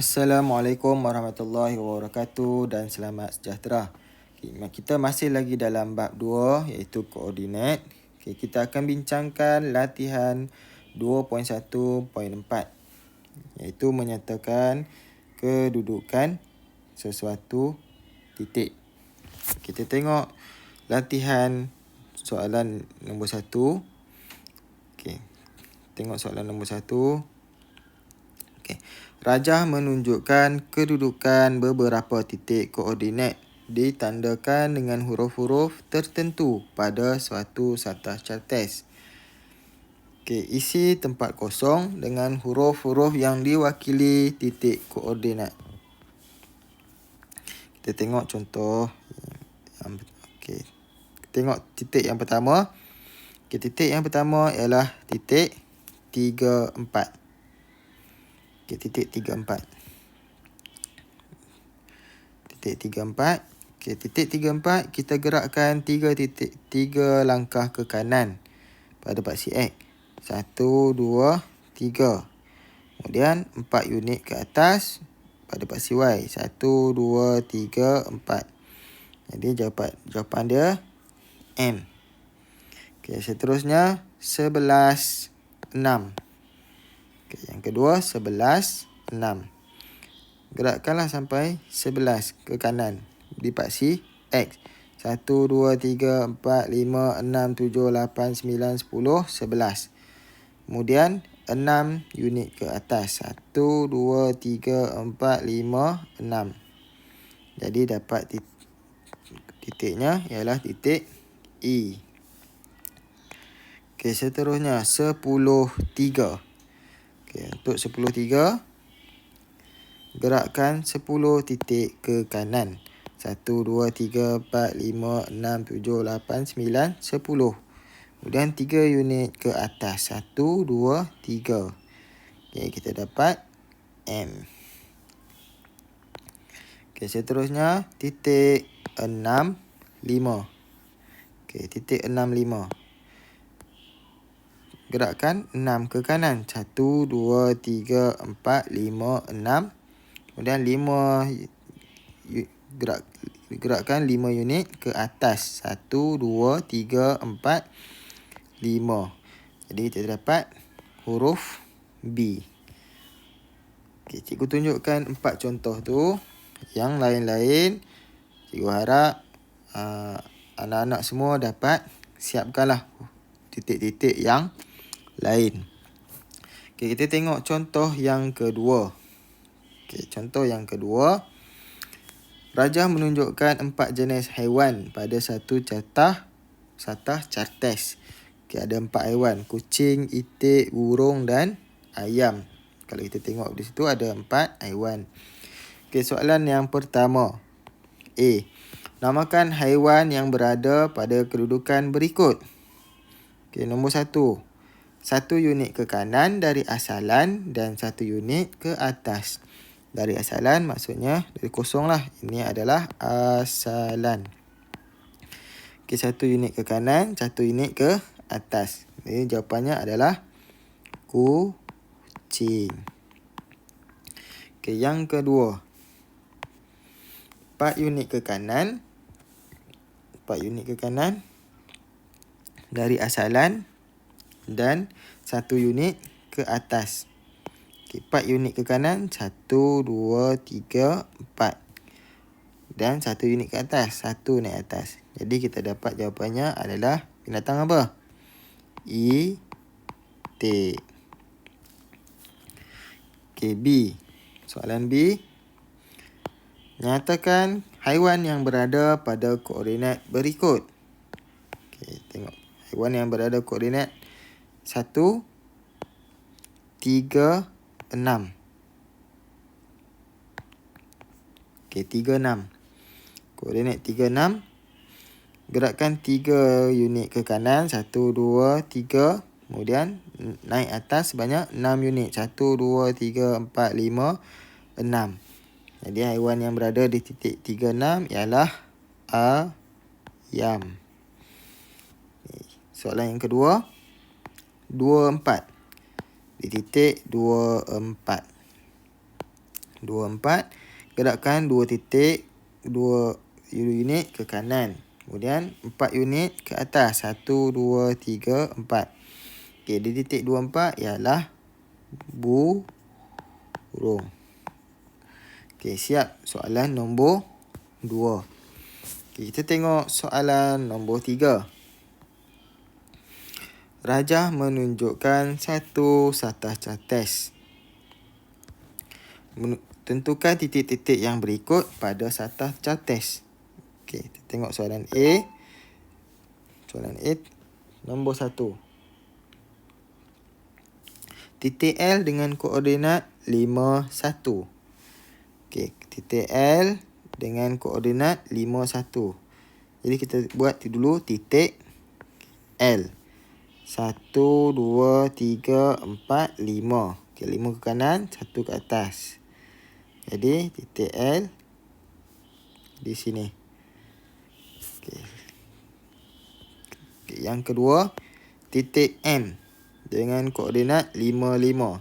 Assalamualaikum warahmatullahi wabarakatuh dan selamat sejahtera. Kita masih lagi dalam bab 2 iaitu koordinat. Kita akan bincangkan latihan 2.1.4 iaitu menyatakan kedudukan sesuatu titik. Kita tengok latihan soalan nombor 1. Tengok soalan nombor 1. Rajah menunjukkan kedudukan beberapa titik koordinat ditandakan dengan huruf-huruf tertentu pada suatu satas cartes. Isi tempat kosong dengan huruf-huruf yang diwakili titik koordinat. Kita tengok contoh. Tengok titik yang pertama. Titik yang pertama ialah titik 34. Titik 34. Titik 34 kita gerakkan 3 langkah ke kanan pada paksi X. 1, 2, 3. Kemudian 4 unit ke atas pada paksi Y. 1, 2, 3, 4. Jadi jawapan dia M. Seterusnya 11, 6. Yang kedua 11, 6. Gerakkanlah sampai 11 ke kanan di paksi X. 1, 2, 3, 4, 5, 6, 7, 8, 9, 10, 11. Kemudian 6 unit ke atas. 1, 2, 3, 4, 5, 6. Jadi dapat titiknya ialah titik E. Seterusnya 10, 3. Untuk 10, 3, gerakkan 10 titik ke kanan. 1, 2, 3, 4, 5, 6, 7, 8, 9, 10. Kemudian 3 unit ke atas. 1, 2, 3. Kita dapat M. Seterusnya titik 6, 5. Titik 6, 5. Gerakkan 6 ke kanan. 1, 2, 3, 4, 5, 6. Kemudian 5 gerakkan 5 unit ke atas. 1, 2, 3, 4, 5. Jadi kita dapat huruf B. Cikgu tunjukkan 4 contoh tu. Yang lain-lain cikgu harap anak-anak semua dapat siapkanlah titik-titik yang lain. Kita tengok contoh yang kedua. Contoh yang kedua. Rajah menunjukkan 4 jenis haiwan pada satu satas cartes. Ada 4 haiwan. Kucing, itik, burung dan ayam. Kalau kita tengok di situ ada 4 haiwan. Soalan yang pertama. A. Namakan haiwan yang berada pada kedudukan berikut. Nombor 1. 1 unit ke kanan dari asalan dan 1 unit ke atas. Dari asalan maksudnya dari kosong lah. Ini adalah asalan. 1 unit ke kanan, 1 unit ke atas. Jadi jawapannya adalah kucing. Yang kedua. 4 unit ke kanan. 4 unit ke kanan dari asalan dan 1 unit ke atas. 4 unit ke kanan. 1, 2, 3, 4. Dan 1 unit ke atas. 1 naik atas. Jadi kita dapat jawapannya adalah binatang apa? Itik. B. Soalan B. Nyatakan haiwan yang berada pada koordinat berikut. Tengok. Haiwan yang berada koordinat 1, 3, 6. 3, 6. Koordinat 3, 6. Gerakkan 3 unit ke kanan. 1, 2, 3. Kemudian naik atas sebanyak 6 unit. 1, 2, 3, 4, 5, 6. Jadi haiwan yang berada di titik 3, 6 ialah ayam. Soalan yang kedua. 2, 4. Di titik 2, 4. 4. Gerakkan 2 titik, 2 unit ke kanan. Kemudian 4 unit ke atas. 1, 2, 3, 4. Okey, di titik 24 ialah burung. Okey, siap soalan nombor 2. Okey, kita tengok soalan nombor 3. Rajah menunjukkan satu satah cates. Tentukan titik-titik yang berikut pada satah cates. Okey, kita tengok soalan A. Soalan A nombor 1. Titik L dengan koordinat 5, 1. Okey, titik L dengan koordinat 5, 1. Jadi kita buat dulu titik L. 1, 2, 3, 4, 5. Okey, 5 ke kanan, 1 ke atas. Jadi titik L di sini. Okey. Okey, yang kedua, titik M dengan koordinat 5, 5.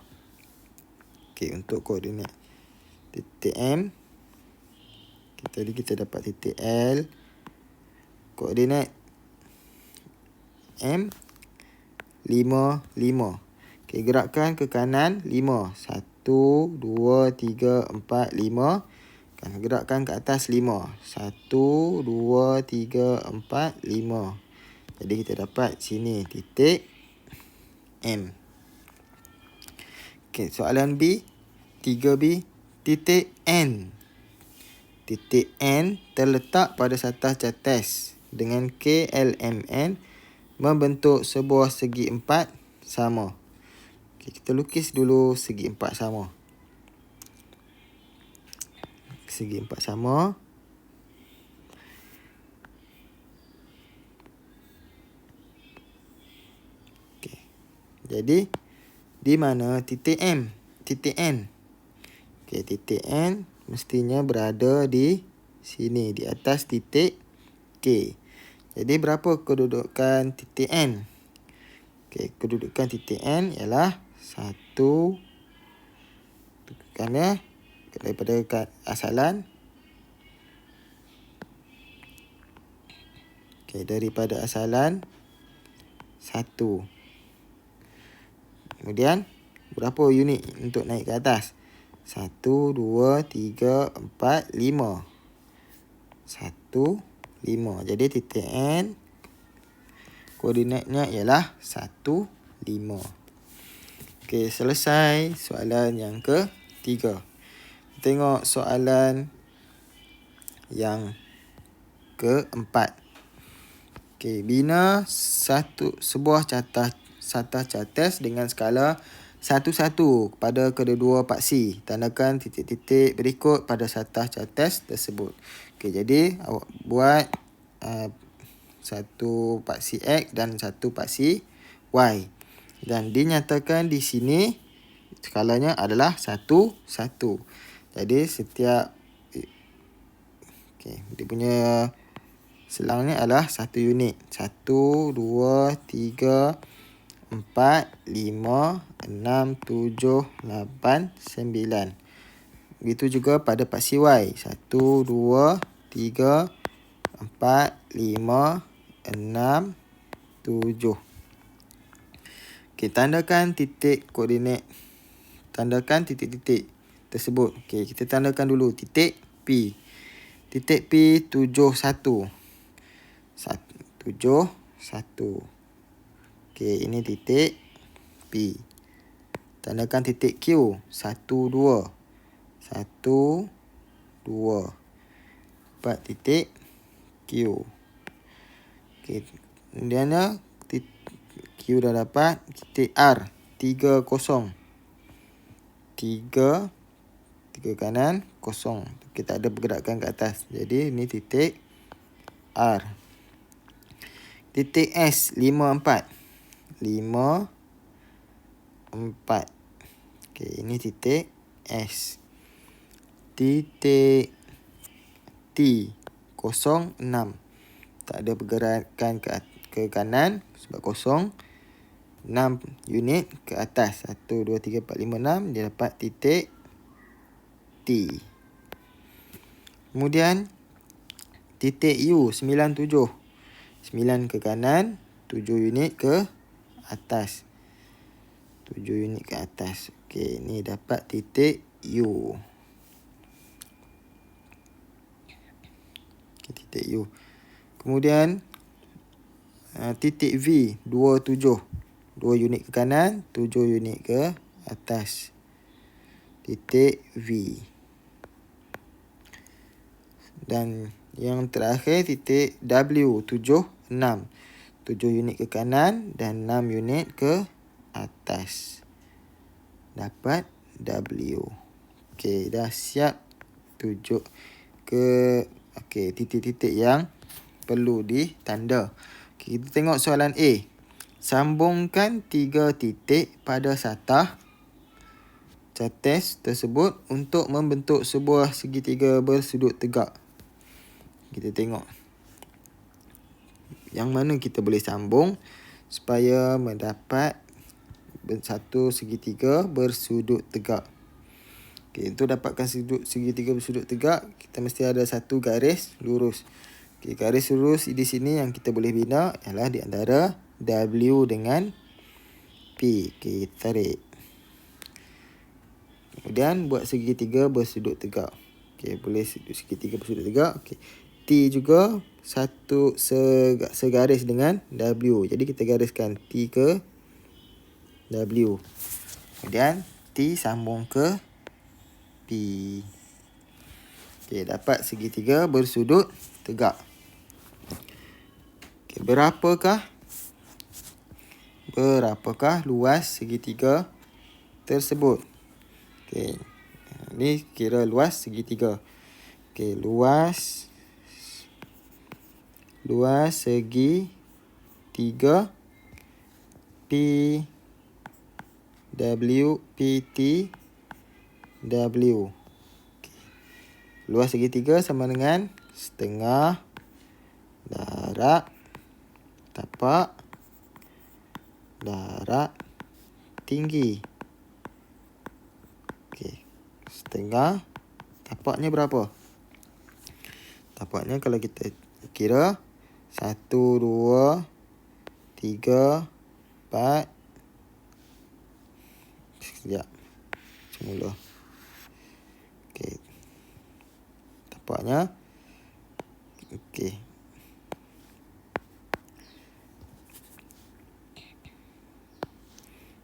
Okey, untuk koordinat titik M, tadi kita dapat titik L. Koordinat M 5, 5. Okey, gerakkan ke kanan 5. 1, 2, 3, 4, 5. Gerakkan ke atas 5. 1, 2, 3, 4, 5. Jadi kita dapat sini titik M. Okey, soalan B. 3B. Titik N. Titik N terletak pada satah cates dengan KLMN membentuk sebuah segi empat sama. Okey, kita lukis dulu segi empat sama. Segi empat sama. Okey. Jadi di mana titik M? Titik N. Okey, titik N mestinya berada di sini, di atas titik K. Jadi berapa kedudukan titik N? Okey, kedudukan titik N ialah 1. Kerana daripada asalan. Okey, daripada asalan 1. Kemudian berapa unit untuk naik ke atas? 1, 2, 3, 4, 5. 1, 5. Jadi titik N koordinatnya ialah 1, 5. Okey, selesai soalan yang ke-3. Tengok soalan yang ke-4. Okey, bina sebuah satah cates dengan skala 1, 1 pada kedua-dua paksi. Tandakan titik-titik berikut pada satah cates tersebut. Okey, jadi awak buat satu paksi X dan satu paksi Y. Dan dinyatakan di sini skalanya adalah 1, 1. Jadi setiap dia punya selangnya adalah 1 unit. 1, 2, 3, 4, 5, 6, 7, 8, 9. Begitu juga pada paksi Y. 1, 2, 3, 4, 5, 6, 7. Okey, tandakan titik koordinat. Tandakan titik-titik tersebut. Okey, kita tandakan dulu titik P. Titik P 7, 1. 7, 1. Okey, ini titik P. Tandakan titik Q. 1, 2. 1, 2. 4 titik Q. Okey, kemudian Q dah dapat. Titik R. 3, 0. 3 kanan, 0. Kita ada pergerakan ke atas. Jadi ini titik R. Titik S 5, 4. 5, 4. Okey, ini titik S. Titik T 0, 6. Tak ada pergerakan ke kanan sebab 0. 6 unit ke atas. 1, 2, 3, 4, 5, 6. Dia dapat titik T. Kemudian titik U 97. 9 ke kanan, 7 unit ke atas. 7 unit ke atas. Okey, ni dapat titik U. Okay, titik U. Kemudian titik V 27. 2 unit ke kanan, 7 unit ke atas. Titik V. Dan yang terakhir titik W 76. 7 unit ke kanan dan 6 unit ke atas. Dapat W. Okey, dah siap tunjuk ke titik-titik yang perlu ditanda. Okay, kita tengok soalan A. Sambungkan 3 titik pada satah cates tersebut untuk membentuk sebuah segitiga bersudut tegak. Kita tengok yang mana kita boleh sambung supaya mendapat satu segitiga bersudut tegak. Okey, untuk dapatkan segitiga bersudut tegak, kita mesti ada satu garis lurus. Okey, garis lurus di sini yang kita boleh bina ialah di antara W dengan P. Okey, tarik. Kemudian buat segitiga bersudut tegak. Okey, boleh segitiga bersudut tegak. Okey. T juga satu segaris dengan W. Jadi kita gariskan T ke W. Kemudian T sambung ke P. Okey, dapat segitiga bersudut tegak. Okey, berapakah luas segitiga tersebut? Okey, ni kira luas segitiga. Okey, luas segitiga PT W. Okay. Luas segitiga sama dengan setengah darab tapak darab tinggi. Okey, setengah tapaknya berapa? Tapaknya kalau kita kira 1, 2, 3, 4. Sekejap. Semula. Okey. Tapaknya. Okey.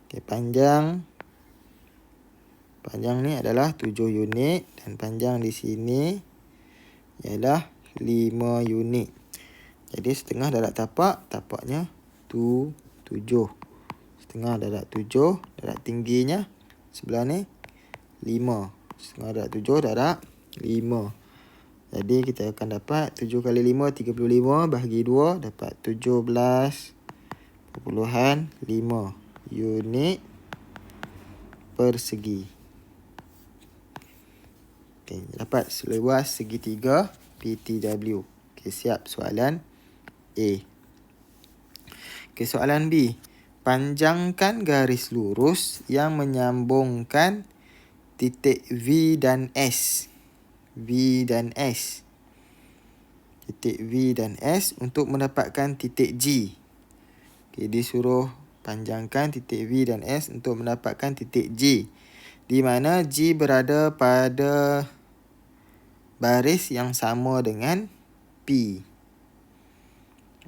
Okey, panjang ni adalah 7 unit dan panjang di sini ialah 5 unit. Jadi setengah darab tapaknya 7. Setengah darab 7, darab tingginya sebelah ni 5. Setengah darab 7 darab 5. Jadi kita akan dapat 7 kali 5, 35 bahagi 2 dapat 17.5 unit persegi. Okey, dapat luas segitiga PTW. Okey, siap soalan A. Okey, soalan B. Panjangkan garis lurus yang menyambungkan titik V dan S. Titik V dan S untuk mendapatkan titik G. Okey, disuruh panjangkan titik V dan S untuk mendapatkan titik G. Di mana G berada pada baris yang sama dengan P.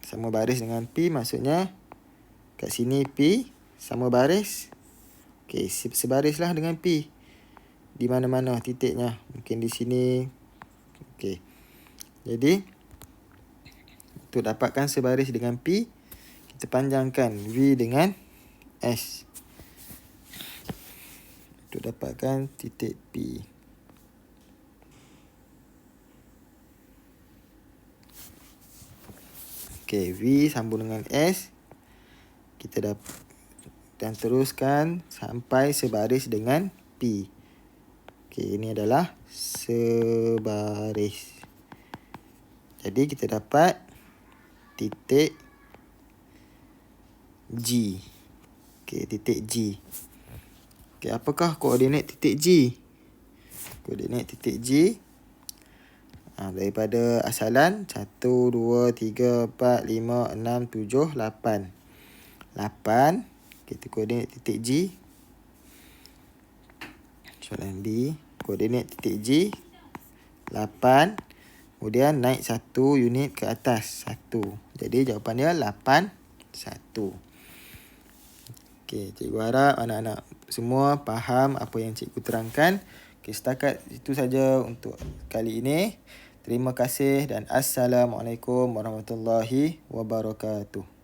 Sama baris dengan P maksudnya kat sini P sama baris. Okey, sebarislah dengan P. Di mana-mana titiknya. Mungkin di sini. Okey. Jadi untuk dapatkan sebaris dengan P, kita panjangkan V dengan S. Untuk dapatkan titik P. Okey, V sambung dengan S. Kita dan teruskan sampai sebaris dengan P. Okey, ini adalah sebaris. Jadi kita dapat titik G. Okey, titik G. Okey, apakah koordinat titik G? koordinat titik G. Daripada asalan 1, 2, 3, 4, 5, 6, 7, 8. 8 kita koordinat titik G. Soalan B, koordinat titik G 8, kemudian naik 1 unit ke atas 1. Jadi jawapan dia 8, 1. Okey, cikgu harap anak-anak semua faham apa yang cikgu terangkan. Okey, setakat itu saja untuk kali ini. Terima kasih dan Assalamualaikum warahmatullahi wabarakatuh.